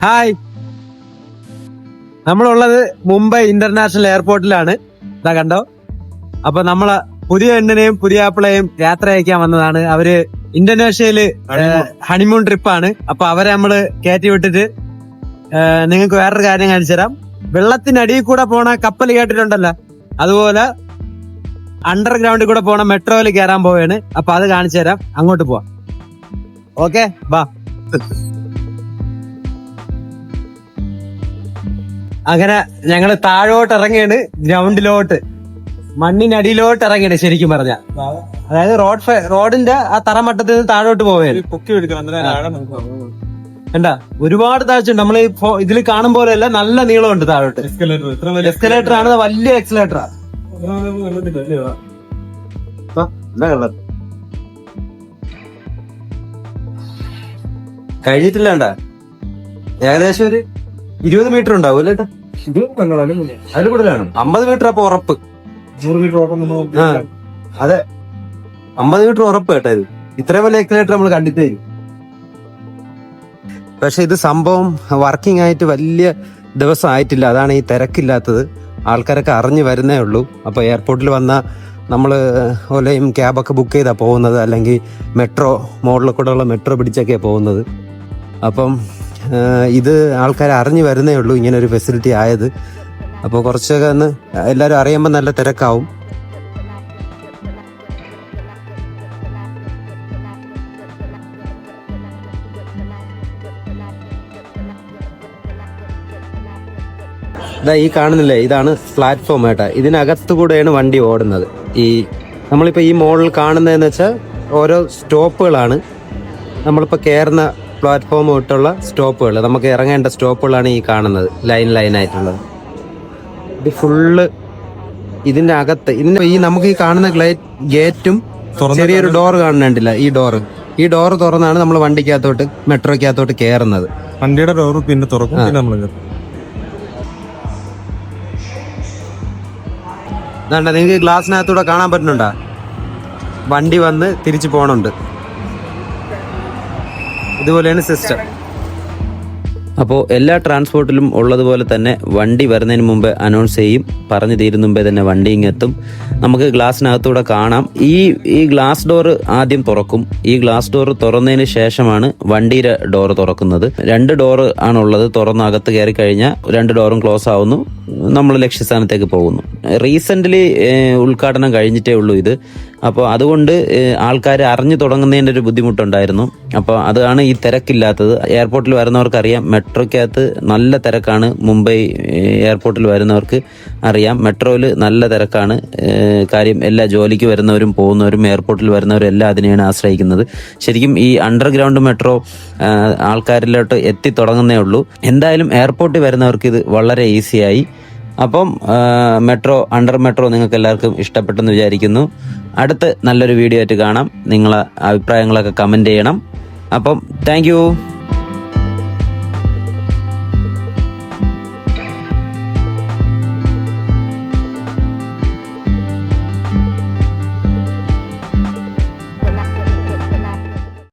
Hi, നമ്മളുള്ളത് Mumbai international എയർപോർട്ടിലാണ്. ഇതാ കണ്ടോ. അപ്പൊ നമ്മളെ പുതിയ എണ്ണിനെയും പുതിയ ആപ്പിളെയും യാത്ര അയക്കാൻ വന്നതാണ്. അവര് ഇന്തോനേഷ്യയില് ഹണിമൂൺ ട്രിപ്പാണ്. അപ്പൊ അവരെ നമ്മള് കയറ്റി വിട്ടിട്ട് നിങ്ങൾക്ക് വേറൊരു കാര്യം കാണിച്ചു തരാം. വെള്ളത്തിനടിയിൽ കൂടെ പോണ കപ്പൽ കേട്ടിട്ടുണ്ടല്ലോ, അതുപോലെ അണ്ടർഗ്രൗണ്ടിൽ കൂടെ പോണ മെട്രോയിൽ കയറാൻ പോവാണ്. അപ്പൊ അത് കാണിച്ചു തരാം, അങ്ങോട്ട് പോവാം. ഓക്കെ, ബാ. അങ്ങനെ ഞങ്ങള് താഴോട്ട് ഇറങ്ങിയാണ്, ഗ്രൗണ്ടിലോട്ട് മണ്ണിനടിയിലോട്ട് ഇറങ്ങിയാണ് ശരിക്കും പറഞ്ഞ. അതായത് റോഡിന്റെ ആ തറമട്ടത്തിൽ നിന്ന് താഴോട്ട് പോവുകയാണ്. എന്താ ഒരുപാട് താഴ്ച ഉണ്ട്. നമ്മൾ ഇതിൽ കാണും പോലെയല്ല, നല്ല നീളമുണ്ട് താഴോട്ട്. എസ്കലേറ്റർ ആണ്, വലിയ എക്സലേറ്ററാ. കഴിഞ്ഞിട്ടില്ല, ഏകദേശം ഒരു 20 മീറ്റർ ഉണ്ടാവും അല്ലേ? അതിൽ കൂടുതലാണ്. 50 മീറ്റർ അപ്പൊ ഉറപ്പ്. 100 മീറ്റർ അതെ, 50 മീറ്റർ ഉറപ്പ് കേട്ടോ. ഇത് ഇത്രയും വലിയ എക്സലേറ്റർ നമ്മൾ കണ്ടിട്ടേ. പക്ഷെ ഇത് സംഭവം വർക്കിംഗ് ആയിട്ട് വലിയ ദിവസം ആയിട്ടില്ല, അതാണ് ഈ തിരക്കില്ലാത്തത്. ആൾക്കാരൊക്കെ അറിഞ്ഞു വരുന്നേ ഉള്ളൂ. അപ്പൊ എയർപോർട്ടിൽ വന്ന നമ്മള് ഓലയും ക്യാബൊക്കെ ബുക്ക് ചെയ്താ പോകുന്നത്, അല്ലെങ്കിൽ മെട്രോ മോഡലിൽ കൂടെ ഉള്ള മെട്രോ പിടിച്ചൊക്കെയാണ് പോകുന്നത്. അപ്പം ഇത് ആൾക്കാർ അറിഞ്ഞു വരുന്നേ ഉള്ളൂ, ഇങ്ങനെ ഒരു ഫെസിലിറ്റി ആയത്. അപ്പോൾ കുറച്ചൊക്കെ ഒന്ന് എല്ലാവരും അറിയുമ്പോൾ നല്ല തിരക്കാവും. ഈ കാണുന്നില്ലേ, ഇതാണ് പ്ലാറ്റ്ഫോം ഏട്ടാ. ഇതിനകത്തു കൂടെയാണ് വണ്ടി ഓടുന്നത്. നമ്മളിപ്പോൾ ഈ മോഡൽ കാണുന്നതെന്ന് വെച്ചാൽ ഓരോ സ്റ്റോപ്പുകളാണ്. നമ്മളിപ്പോൾ കയറുന്ന പ്ലാറ്റ്ഫോം തൊട്ടുള്ള സ്റ്റോപ്പുകൾ, നമുക്ക് ഇറങ്ങേണ്ട സ്റ്റോപ്പുകളാണ് ഈ കാണുന്നത്, ലൈനായിട്ടുള്ളത്. ഇത് ഫുള്ള് ഇതിന്റെ അകത്ത് നമുക്ക് ഈ കാണുന്ന ഗേറ്റും ചെറിയൊരു ഡോർ കാണുന്നുണ്ടില്ല, ഈ ഡോറ് തുറന്നാണ് നമ്മൾ വണ്ടിക്കകത്തോട്ട് മെട്രോക്കകത്തോട്ട് കയറുന്നത്. വണ്ടിയുടെ ഡോറ് പിന്നെ തുറക്കും, പിന്നെ നമ്മൾ നിങ്ങൾക്ക് ഗ്ലാസിനകത്തൂടെ കാണാൻ പറ്റുന്നുണ്ടോ? വണ്ടി വന്ന് തിരിച്ചു പോണുണ്ട്. ഇതുപോലെയാണ് സിസ്റ്റം. അപ്പോൾ എല്ലാ ട്രാൻസ്പോർട്ടിലും ഉള്ളതുപോലെ തന്നെ വണ്ടി വരുന്നതിന് മുമ്പ് അനൗൺസ് ചെയ്യും. പറഞ്ഞു തീരുന്ന മുമ്പേ തന്നെ വണ്ടി ഇങ്ങെത്തും. നമുക്ക് ഗ്ലാസിനകത്തൂടെ കാണാം. ഈ ഗ്ലാസ് ഡോർ ആദ്യം തുറക്കും. ഈ ഗ്ലാസ് ഡോർ തുറന്നതിന് ശേഷമാണ് വണ്ടിയുടെ ഡോർ തുറക്കുന്നത്. 2 ഡോർ ആണുള്ളത്. തുറന്ന് അകത്ത് കയറി കഴിഞ്ഞാൽ 2 ഡോറും ക്ലോസ് ആവുന്നു. നമ്മൾ ലക്ഷ്യസ്ഥാനത്തേക്ക് പോകുന്നു. റീസെൻ്റ്ലി ഉദ്ഘാടനം കഴിഞ്ഞിട്ടേ ഉള്ളൂ ഇത്. അപ്പോൾ അതുകൊണ്ട് ആൾക്കാർ അറിഞ്ഞു തുടങ്ങുന്നതിൻ്റെ ഒരു ബുദ്ധിമുട്ടുണ്ടായിരുന്നു. അപ്പോൾ അതാണ് ഈ തിരക്കില്ലാത്തത്. എയർപോർട്ടിൽ വരുന്നവർക്കറിയാം, മെട്രോയ്ക്കകത്ത് നല്ല തിരക്കാണ്. മുംബൈ എയർപോർട്ടിൽ വരുന്നവർക്ക് അറിയാം, മെട്രോയിൽ നല്ല തിരക്കാണ്. കാര്യം എല്ലാ ജോലിക്ക് വരുന്നവരും പോകുന്നവരും എയർപോർട്ടിൽ വരുന്നവരും എല്ലാം അതിനെയാണ് ആശ്രയിക്കുന്നത്. ശരിക്കും ഈ അണ്ടർഗ്രൗണ്ട് മെട്രോ ആൾക്കാരിലോട്ട് എത്തി തുടങ്ങുന്നേ ഉള്ളൂ. എന്തായാലും എയർപോർട്ടിൽ വരുന്നവർക്ക് ഇത് വളരെ ഈസിയായി. അപ്പം അണ്ടർ മെട്രോ നിങ്ങൾക്ക് എല്ലാവർക്കും ഇഷ്ടപ്പെട്ടെന്ന് വിചാരിക്കുന്നു. അടുത്ത് നല്ലൊരു വീഡിയോ ആയിട്ട് കാണാം. നിങ്ങളെ അഭിപ്രായങ്ങളൊക്കെ കമൻറ്റ് ചെയ്യണം. അപ്പം താങ്ക് യു.